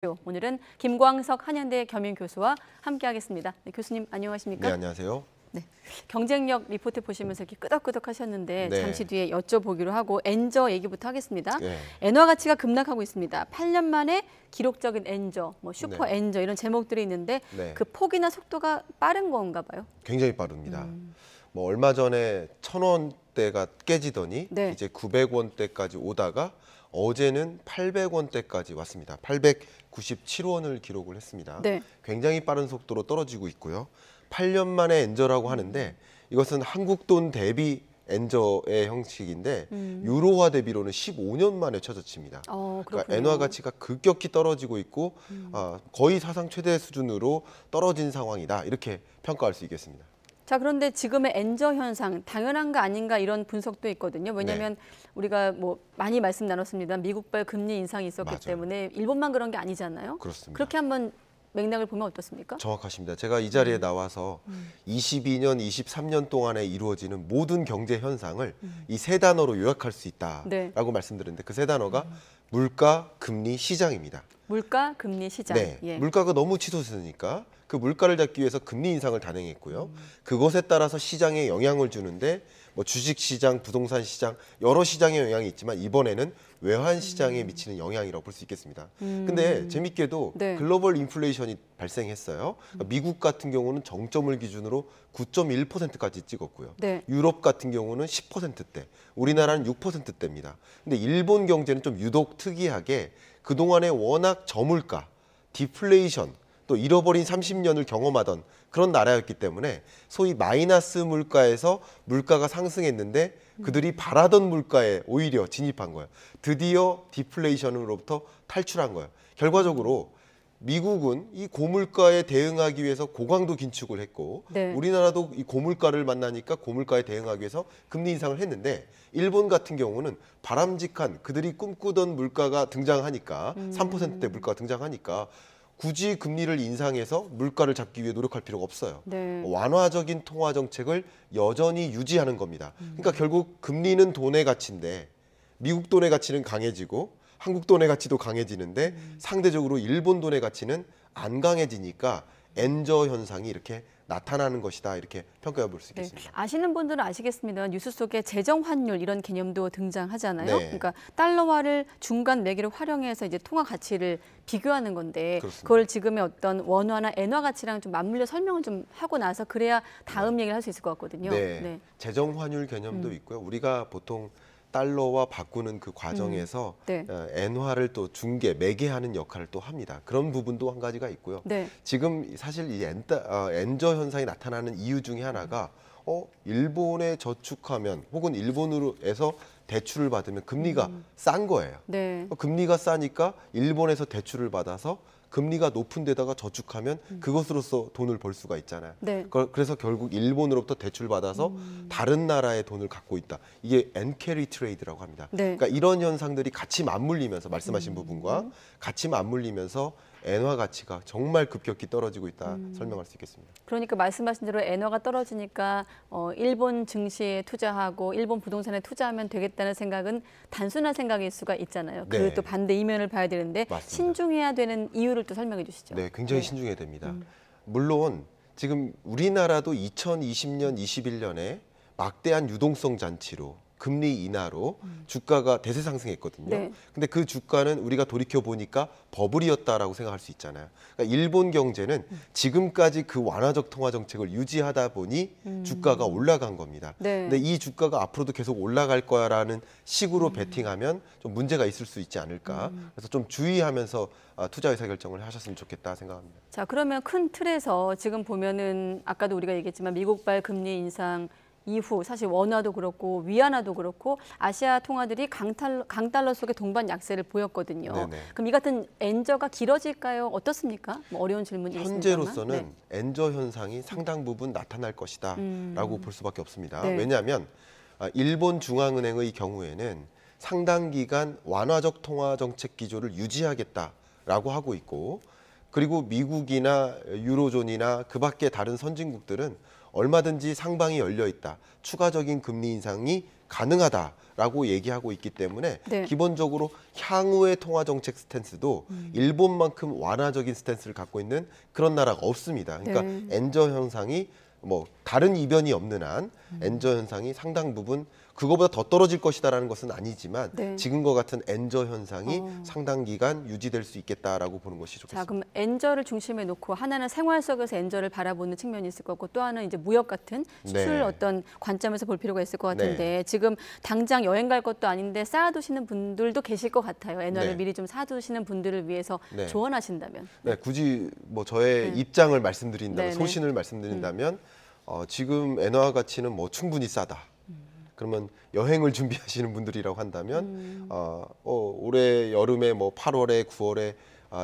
오늘은 김광석 한양대 겸임교수와 함께하겠습니다. 네, 교수님 안녕하십니까? 네, 안녕하세요. 네, 경쟁력 리포트 보시면서 이렇게 끄덕끄덕 하셨는데 네. 잠시 뒤에 여쭤보기로 하고 엔저 얘기부터 하겠습니다. 네. 엔화 가치가 급락하고 있습니다. 8년 만에 기록적인 엔저, 뭐 슈퍼 네. 엔저 이런 제목들이 있는데 네. 그 폭이나 속도가 빠른 건가 봐요. 굉장히 빠릅니다. 뭐 얼마 전에 1,000원대가 깨지더니 네. 이제 900원대까지 오다가 어제는 800원대까지 왔습니다. 897원을 기록을 했습니다. 네. 굉장히 빠른 속도로 떨어지고 있고요. 8년 만에 엔저라고 하는데 이것은 한국 돈 대비 엔저의 형식인데 유로화 대비로는 15년 만에 최저치입니다. 그러니까 엔화 가치가 급격히 떨어지고 있고 거의 사상 최대 수준으로 떨어진 상황이다. 이렇게 평가할 수 있겠습니다. 자, 그런데 지금의 엔저 현상 당연한가 아닌가 이런 분석도 있거든요. 왜냐하면 우리가 뭐 많이 말씀 나눴습니다. 미국발 금리 인상이 있었기 맞아요. 때문에 일본만 그런 게 아니잖아요. 그렇습니다. 그렇게 한번 맥락을 보면 어떻습니까? 정확하십니다. 제가 이 자리에 나와서 22년, 23년 동안에 이루어지는 모든 경제 현상을 이 세 단어로 요약할 수 있다라고 말씀드렸는데 그 세 단어가 물가, 금리, 시장입니다. 물가, 금리, 시장. 네, 예. 물가가 너무 치솟으니까 그 물가를 잡기 위해서 금리 인상을 단행했고요. 그것에 따라서 시장에 영향을 주는데 뭐 주식시장, 부동산 시장 여러 시장에 영향이 있지만 이번에는 외환 시장에 미치는 영향이라고 볼 수 있겠습니다. 근데 재밌게도 글로벌 인플레이션이 발생했어요. 그러니까 미국 같은 경우는 정점을 기준으로 9.1%까지 찍었고요. 유럽 같은 경우는 10%대, 우리나라는 6%대입니다. 근데 일본 경제는 좀 유독 특이하게 그동안에 워낙 저물가, 디플레이션, 또 잃어버린 30년을 경험하던 그런 나라였기 때문에 소위 마이너스 물가에서 물가가 상승했는데 그들이 바라던 물가에 오히려 진입한 거예요. 드디어 디플레이션으로부터 탈출한 거예요. 결과적으로 미국은 이 고물가에 대응하기 위해서 고강도 긴축을 했고 우리나라도 이 고물가를 만나니까 고물가에 대응하기 위해서 금리 인상을 했는데 일본 같은 경우는 바람직한 그들이 꿈꾸던 물가가 등장하니까 3%대 물가가 등장하니까 굳이 금리를 인상해서 물가를 잡기 위해 노력할 필요가 없어요. 완화적인 통화 정책을 여전히 유지하는 겁니다. 그러니까 결국 금리는 돈의 가치인데 미국 돈의 가치는 강해지고 한국 돈의 가치도 강해지는데 상대적으로 일본 돈의 가치는 안 강해지니까 엔저 현상이 이렇게 나타나는 것이다 이렇게 평가해 볼 수 있겠습니다. 아시는 분들은 아시겠습니다. 뉴스 속에 재정 환율 이런 개념도 등장하잖아요. 네. 그러니까 달러화를 중간 매개로 활용해서 이제 통화 가치를 비교하는 건데 그렇습니다. 그걸 지금의 어떤 원화나 엔화 가치랑 좀 맞물려 설명을 좀 하고 나서 그래야 다음 얘기를 할 수 있을 것 같거든요. 재정 환율 개념도 있고요. 우리가 보통 달러와 바꾸는 그 과정에서 엔화를 또 중개, 매개하는 역할을 또 합니다. 그런 부분도 한 가지가 있고요. 지금 사실 이 엔저 현상이 나타나는 이유 중에 하나가 일본에 저축하면 혹은 일본으로에서 대출을 받으면 금리가 싼 거예요. 금리가 싸니까 일본에서 대출을 받아서 금리가 높은 데다가 저축하면 그것으로서 돈을 벌 수가 있잖아요. 그래서 결국 일본으로부터 대출 받아서 다른 나라의 돈을 갖고 있다. 이게 엔캐리 트레이드라고 합니다. 그러니까 이런 현상들이 같이 맞물리면서 말씀하신 부분과 같이 맞물리면서 엔화 가치가 정말 급격히 떨어지고 있다 설명할 수 있겠습니다. 그러니까 말씀하신 대로 엔화가 떨어지니까 일본 증시에 투자하고 일본 부동산에 투자하면 되겠다는 생각은 단순한 생각일 수가 있잖아요. 그 또 반대 이면을 봐야 되는데 신중해야 되는 이유를 또 설명해 주시죠. 굉장히 신중해야 됩니다. 물론 지금 우리나라도 2020년, 21년에 막대한 유동성 잔치로 금리 인하로 주가가 대세 상승했거든요. 근데 그 주가는 우리가 돌이켜 보니까 버블이었다라고 생각할 수 있잖아요. 그러니까 일본 경제는 지금까지 그 완화적 통화 정책을 유지하다 보니 주가가 올라간 겁니다. 근데 이 주가가 앞으로도 계속 올라갈 거야라는 식으로 베팅하면 좀 문제가 있을 수 있지 않을까. 그래서 좀 주의하면서 투자 의사 결정을 하셨으면 좋겠다 생각합니다. 자, 그러면 큰 틀에서 지금 보면은 아까도 우리가 얘기했지만 미국발 금리 인상 이후 사실 원화도 그렇고 위안화도 그렇고 아시아 통화들이 강달러 속의 동반 약세를 보였거든요. 그럼 이 같은 엔저가 길어질까요? 어떻습니까? 뭐 어려운 질문이겠습니다만. 현재로서는 엔저 현상이 상당 부분 나타날 것이다 라고 볼 수밖에 없습니다. 왜냐하면 일본 중앙은행의 경우에는 상당 기간 완화적 통화 정책 기조를 유지하겠다라고 하고 있고 그리고 미국이나 유로존이나 그 밖에 다른 선진국들은 얼마든지 상방이 열려 있다. 추가적인 금리 인상이 가능하다라고 얘기하고 있기 때문에 네. 기본적으로 향후의 통화 정책 스탠스도 일본만큼 완화적인 스탠스를 갖고 있는 그런 나라가 없습니다. 그러니까 네. 엔저 현상이 뭐 다른 이변이 없는 한 엔저 현상이 상당 부분 그거보다 더 떨어질 것이다라는 것은 아니지만 네. 지금과 같은 엔저 현상이 상당 기간 유지될 수 있겠다라고 보는 것이 자, 좋겠습니다. 그럼 엔저를 중심에 놓고 하나는 생활 속에서 엔저를 바라보는 측면이 있을 것 같고 또 하나는 이제 무역 같은 수출 네. 어떤 관점에서 볼 필요가 있을 것 같은데 지금 당장 여행 갈 것도 아닌데 쌓아두시는 분들도 계실 것 같아요. 엔화를 네. 미리 좀 사두시는 분들을 위해서 네. 조언하신다면. 네, 굳이 뭐 저의 입장을 말씀드린다면 네, 네. 소신을 말씀드린다면 지금 엔화 가치는 뭐 충분히 싸다. 그러면 여행을 준비하시는 분들이라고 한다면 올해 여름에 뭐 8월에 9월에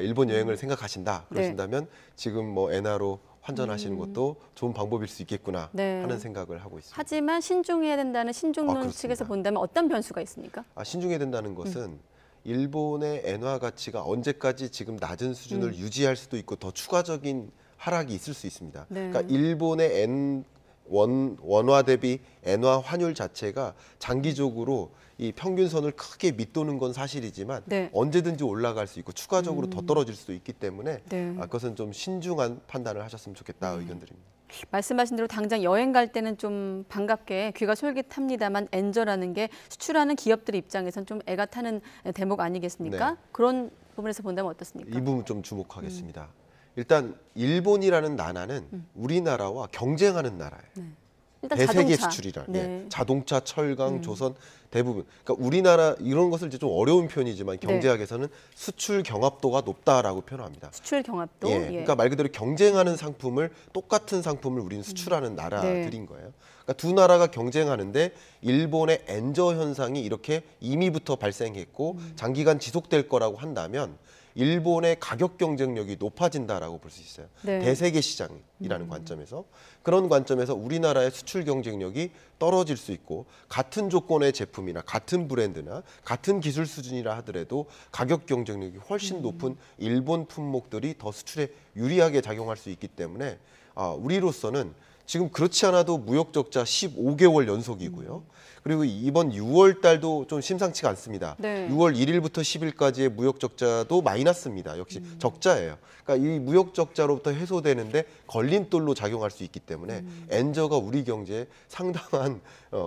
일본 여행을 생각하신다 그러신다면 지금 뭐 엔화로 환전하시는 것도 좋은 방법일 수 있겠구나 네. 하는 생각을 하고 있습니다. 하지만 신중해야 된다는 신중론 그렇습니다. 측에서 본다면 어떤 변수가 있습니까? 신중해야 된다는 것은 일본의 엔화 가치가 언제까지 지금 낮은 수준을 유지할 수도 있고 더 추가적인 하락이 있을 수 있습니다. 네. 그러니까 일본의 원화 대비 엔화 환율 자체가 장기적으로 이 평균선을 크게 밑도는 건 사실이지만 네. 언제든지 올라갈 수 있고 추가적으로 더 떨어질 수도 있기 때문에 네. 그것은 좀 신중한 판단을 하셨으면 좋겠다 의견드립니다. 말씀하신 대로 당장 여행 갈 때는 좀 반갑게 귀가 솔깃합니다만 엔저라는 게 수출하는 기업들 입장에선 좀 애가 타는 대목 아니겠습니까? 네. 그런 부분에서 본다면 어떻습니까? 이 부분 좀 주목하겠습니다. 일단 일본이라는 나라는 우리나라와 경쟁하는 나라예요. 일단 대세계 자동차. 수출이라 네. 자동차, 철강, 조선 대부분. 그러니까 우리나라 이런 것을 이제 좀 어려운 표현이지만 네. 경제학에서는 수출 경합도가 높다라고 표현합니다. 수출 경합도. 예, 그러니까 말 그대로 경쟁하는 상품을 똑같은 상품을 우리는 수출하는 나라들인 거예요. 그러니까 두 나라가 경쟁하는데 일본의 엔저 현상이 이렇게 이미부터 발생했고 장기간 지속될 거라고 한다면 일본의 가격 경쟁력이 높아진다라고 볼 수 있어요. 네. 대세계 시장이라는 관점에서 그런 관점에서 우리나라의 수출 경쟁력이 떨어질 수 있고 같은 조건의 제품이나 같은 브랜드나 같은 기술 수준이라 하더라도 가격 경쟁력이 훨씬 높은 일본 품목들이 더 수출에 유리하게 작용할 수 있기 때문에 우리로서는 지금 그렇지 않아도 무역 적자 15개월 연속이고요. 그리고 이번 6월 달도 좀 심상치가 않습니다. 네. 6월 1일부터 10일까지의 무역 적자도 마이너스입니다. 역시 적자예요. 그러니까 이 무역 적자로부터 해소되는데 걸림돌로 작용할 수 있기 때문에 엔저가 우리 경제에 상당한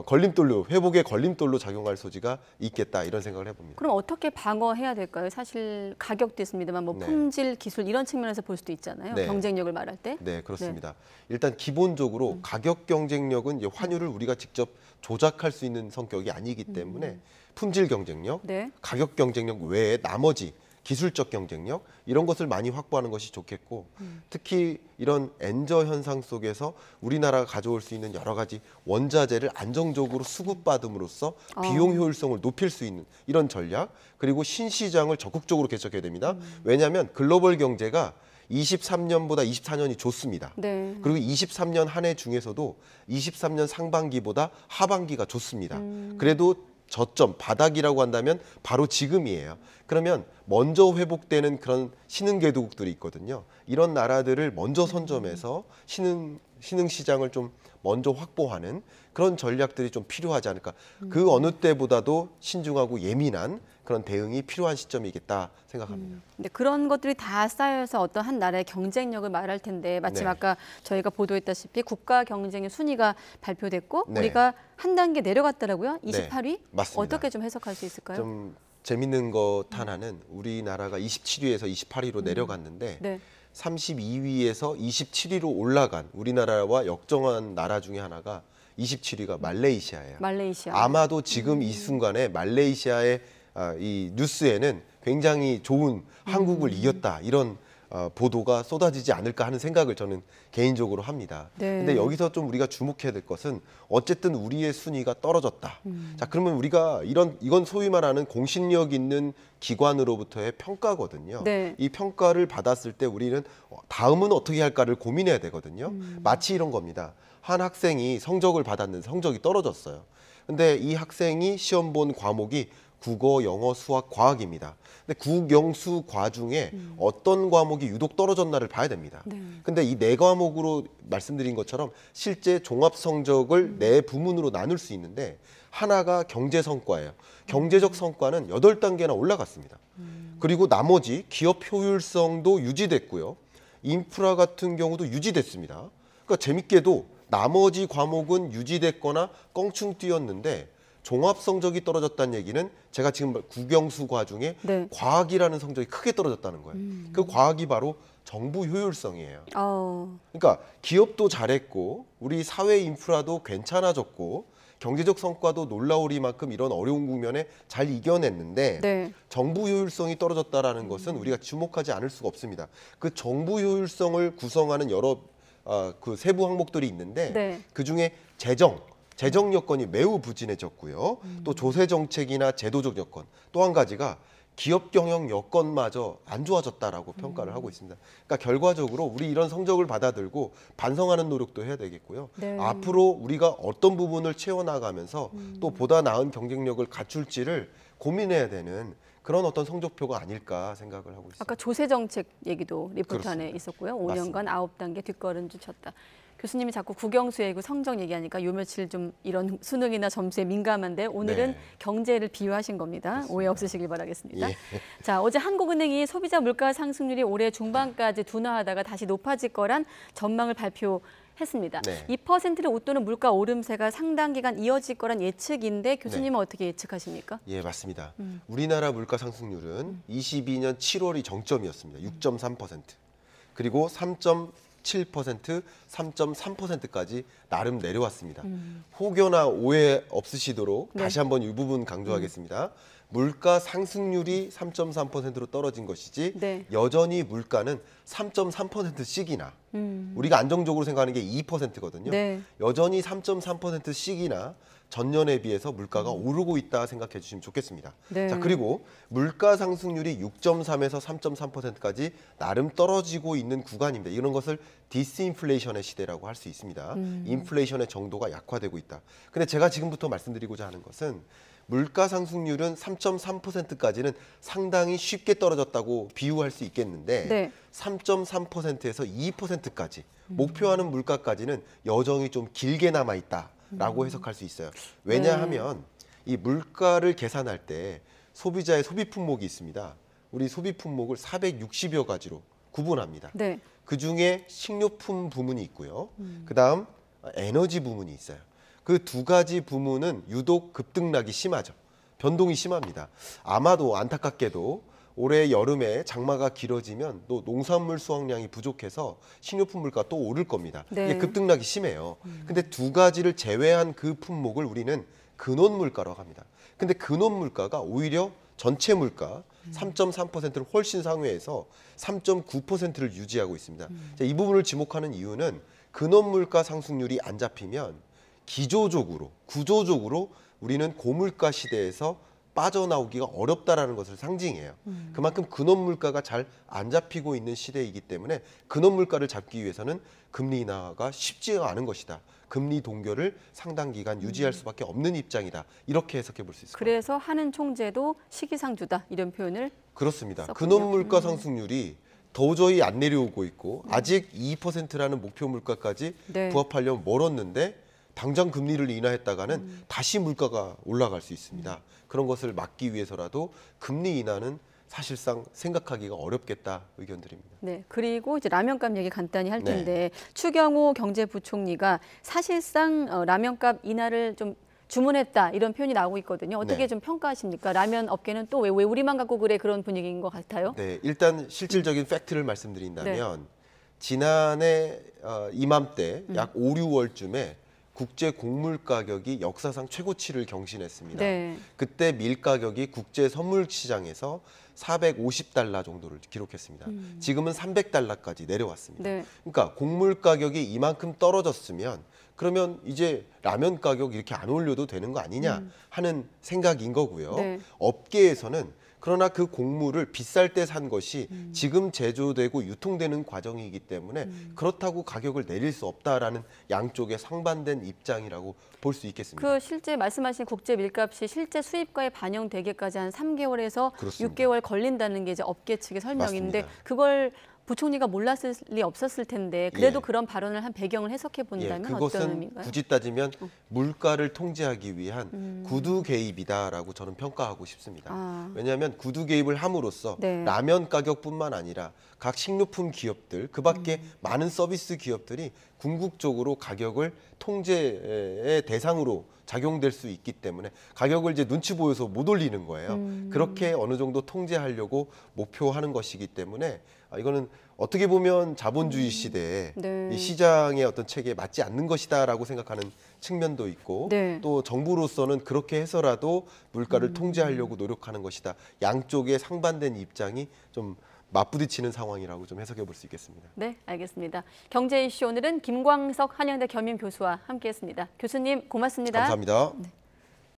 걸림돌로 회복의 걸림돌로 작용할 소지가 있겠다 이런 생각을 해봅니다. 그럼 어떻게 방어해야 될까요? 사실 가격도 있습니다만 뭐 네. 품질, 기술 이런 측면에서 볼 수도 있잖아요. 네. 경쟁력을 말할 때. 네, 그렇습니다. 일단 기본적으로 가격 경쟁력은 이제 환율을 우리가 직접 조작할 수 있는 성격이 아니기 때문에 품질 경쟁력, 네. 가격 경쟁력 외에 나머지 기술적 경쟁력 이런 것을 많이 확보하는 것이 좋겠고 특히 이런 엔저 현상 속에서 우리나라가 가져올 수 있는 여러 가지 원자재를 안정적으로 수급받음으로써 비용 효율성을 높일 수 있는 이런 전략 그리고 신시장을 적극적으로 개척해야 됩니다. 왜냐하면 글로벌 경제가 23년보다 24년이 좋습니다. 네. 그리고 23년 한 해 중에서도 23년 상반기보다 하반기가 좋습니다. 그래도 저점, 바닥이라고 한다면 바로 지금이에요. 그러면 먼저 회복되는 그런 신흥개도국들이 있거든요. 이런 나라들을 먼저 선점해서 신흥 시장을 좀 먼저 확보하는 그런 전략들이 좀 필요하지 않을까. 그 어느 때보다도 신중하고 예민한 그런 대응이 필요한 시점이겠다 생각합니다. 근데 그런 것들이 다 쌓여서 어떤 한 나라의 경쟁력을 말할 텐데 마침 네. 아까 저희가 보도했다시피 국가 경쟁의 순위가 발표됐고 네. 우리가 한 단계 내려갔더라고요. 28위? 맞습니다. 어떻게 좀 해석할 수 있을까요? 좀 재밌는 것 하나는 우리나라가 27위에서 28위로 내려갔는데 네. 32위에서 27위로 올라간 우리나라와 역정한 나라 중에 하나가 27위가 말레이시아예요. 말레이시아. 아마도 지금 이 순간에 말레이시아의 이 뉴스에는 굉장히 좋은 한국을 이겼다 이런 보도가 쏟아지지 않을까 하는 생각을 저는 개인적으로 합니다. 네. 근데 여기서 좀 우리가 주목해야 될 것은 어쨌든 우리의 순위가 떨어졌다. 자, 그러면 우리가 이건 소위 말하는 공신력 있는 기관으로부터의 평가거든요. 네. 이 평가를 받았을 때 우리는 다음은 어떻게 할까를 고민해야 되거든요. 마치 이런 겁니다. 한 학생이 성적을 받았는데 성적이 떨어졌어요. 근데 이 학생이 시험 본 과목이 국어, 영어, 수학, 과학입니다. 근데 국영수 과 중에 어떤 과목이 유독 떨어졌나를 봐야 됩니다. 네. 근데 이 네 과목으로 말씀드린 것처럼 실제 종합 성적을 네 부문으로 나눌 수 있는데 하나가 경제 성과예요. 경제적 성과는 8단계나 올라갔습니다. 그리고 나머지 기업 효율성도 유지됐고요. 인프라 같은 경우도 유지됐습니다. 그러니까 재밌게도 나머지 과목은 유지됐거나 껑충 뛰었는데 종합 성적이 떨어졌다는 얘기는 제가 지금 국영수과 중에 네. 과학이라는 성적이 크게 떨어졌다는 거예요. 그 과학이 바로 정부 효율성이에요. 그러니까 기업도 잘했고 우리 사회 인프라도 괜찮아졌고 경제적 성과도 놀라우리만큼 이런 어려운 국면에 잘 이겨냈는데 네. 정부 효율성이 떨어졌다라는 것은 우리가 주목하지 않을 수가 없습니다. 그 정부 효율성을 구성하는 여러 그 세부 항목들이 있는데 네. 그중에 재정 여건이 매우 부진해졌고요. 또 조세 정책이나 제도적 여건, 또 한 가지가 기업 경영 여건마저 안 좋아졌다라고 평가를 하고 있습니다. 그러니까 결과적으로 우리 이런 성적을 받아들고 반성하는 노력도 해야 되겠고요. 네. 앞으로 우리가 어떤 부분을 채워나가면서 또 보다 나은 경쟁력을 갖출지를 고민해야 되는 그런 어떤 성적표가 아닐까 생각을 하고 있습니다. 아까 조세 정책 얘기도 리포트 안에 그렇습니다. 있었고요. 5년간 맞습니다. 9단계 뒷걸음질 쳤다. 교수님이 자꾸 국영수의 성적 얘기하니까 요 며칠 좀 이런 수능이나 점수에 민감한데 오늘은 네. 경제를 비유하신 겁니다. 그렇습니다. 오해 없으시길 바라겠습니다. 예. 자, 어제 한국은행이 소비자 물가 상승률이 올해 중반까지 둔화하다가 다시 높아질 거란 전망을 발표했습니다. 네. 2%를 웃도는 물가 오름세가 상당 기간 이어질 거란 예측인데 교수님은 어떻게 예측하십니까? 예, 맞습니다. 우리나라 물가 상승률은 22년 7월이 정점이었습니다. 6.3%. 그리고 3.7%, 3.3%까지 나름 내려왔습니다. 혹여나 오해 없으시도록 네. 다시 한번 이 부분 강조하겠습니다. 물가 상승률이 3.3%로 떨어진 것이지 네. 여전히 물가는 3.3%씩이나 우리가 안정적으로 생각하는 게 2%거든요. 네. 여전히 3.3%씩이나 전년에 비해서 물가가 오르고 있다 생각해 주시면 좋겠습니다. 네. 자, 그리고 물가 상승률이 6.3에서 3.3%까지 나름 떨어지고 있는 구간입니다. 이런 것을 디스인플레이션의 시대라고 할 수 있습니다. 인플레이션의 정도가 약화되고 있다. 근데 제가 지금부터 말씀드리고자 하는 것은 물가 상승률은 3.3%까지는 상당히 쉽게 떨어졌다고 비유할 수 있겠는데 네. 3.3%에서 2%까지 목표하는 물가까지는 여정이 좀 길게 남아 있다라고 해석할 수 있어요. 왜냐하면 이 물가를 계산할 때 소비자의 소비 품목이 있습니다. 우리 소비 품목을 460여 가지로 구분합니다. 네. 그중에 식료품 부문이 있고요. 그다음 에너지 부문이 있어요. 그 두 가지 부문은 유독 급등락이 심하죠. 변동이 심합니다. 아마도 안타깝게도 올해 여름에 장마가 길어지면 또 농산물 수확량이 부족해서 식료품 물가 또 오를 겁니다. 네. 이게 급등락이 심해요. 근데 두 가지를 제외한 그 품목을 우리는 근원 물가라고 합니다. 근데 근원 물가가 오히려 전체 물가 3.3%를 훨씬 상회해서 3.9%를 유지하고 있습니다. 자, 이 부분을 지목하는 이유는 근원 물가 상승률이 안 잡히면 기조적으로, 구조적으로 우리는 고물가 시대에서 빠져나오기가 어렵다라는 것을 상징해요. 그만큼 근원 물가가 잘 안 잡히고 있는 시대이기 때문에 근원 물가를 잡기 위해서는 금리 인하가 쉽지가 않은 것이다. 금리 동결을 상당 기간 유지할 수밖에 없는 입장이다. 이렇게 해석해 볼 수 있을 것 같아요. 그래서 하는 총재도 시기상조다 이런 표현을 그렇습니다. 썼군요. 근원 물가 상승률이 도저히 안 내려오고 있고 아직 2%라는 목표 물가까지 네. 부합하려면 멀었는데 당장 금리를 인하했다가는 다시 물가가 올라갈 수 있습니다. 그런 것을 막기 위해서라도 금리 인하는 사실상 생각하기가 어렵겠다 의견드립니다. 네, 그리고 이제 라면값 얘기 간단히 할 텐데 추경호 경제부총리가 사실상 라면값 인하를 좀 주문했다 이런 표현이 나오고 있거든요. 어떻게 네. 좀 평가하십니까? 라면 업계는 또 왜 우리만 갖고 그래 그런 분위기인 것 같아요. 네, 일단 실질적인 팩트를 말씀드린다면 지난해 이맘때 약 5, 6월쯤에 국제 곡물 가격이 역사상 최고치를 경신했습니다. 네. 그때 밀 가격이 국제 선물 시장에서 450달러 정도를 기록했습니다. 지금은 300달러까지 내려왔습니다. 네. 그러니까 곡물 가격이 이만큼 떨어졌으면 그러면 이제 라면 가격 이렇게 안 올려도 되는 거 아니냐 하는 생각인 거고요. 네. 업계에서는 그러나 그 곡물을 비쌀 때 산 것이 지금 제조되고 유통되는 과정이기 때문에 그렇다고 가격을 내릴 수 없다라는 양쪽의 상반된 입장이라고 볼 수 있겠습니다. 그 실제 말씀하신 국제 밀값이 실제 수입가에 반영되기까지 한 3개월에서 그렇습니다. 6개월 걸린다는 게 이제 업계 측의 설명인데 맞습니다. 그걸 부총리가 몰랐을 리 없었을 텐데 그래도 예. 그런 발언을 한 배경을 해석해 본다면 어떤 그것은 의미인가요? 굳이 따지면 물가를 통제하기 위한 구두 개입이다라고 저는 평가하고 싶습니다. 아. 왜냐하면 구두 개입을 함으로써 네. 라면 가격뿐만 아니라 각 식료품 기업들, 그밖에 많은 서비스 기업들이 궁극적으로 가격을 통제의 대상으로 작용될 수 있기 때문에 가격을 이제 눈치 보여서 못 올리는 거예요. 그렇게 어느 정도 통제하려고 목표하는 것이기 때문에 이거는 어떻게 보면 자본주의 시대에 네. 이 시장의 어떤 체계에 맞지 않는 것이다라고 생각하는 측면도 있고 네. 또 정부로서는 그렇게 해서라도 물가를 통제하려고 노력하는 것이다. 양쪽의 상반된 입장이 좀 맞부딪히는 상황이라고 좀 해석해 볼 수 있겠습니다. 네, 알겠습니다. 경제 이슈 오늘은 김광석 한양대 겸임 교수와 함께했습니다. 교수님 고맙습니다. 감사합니다. 네.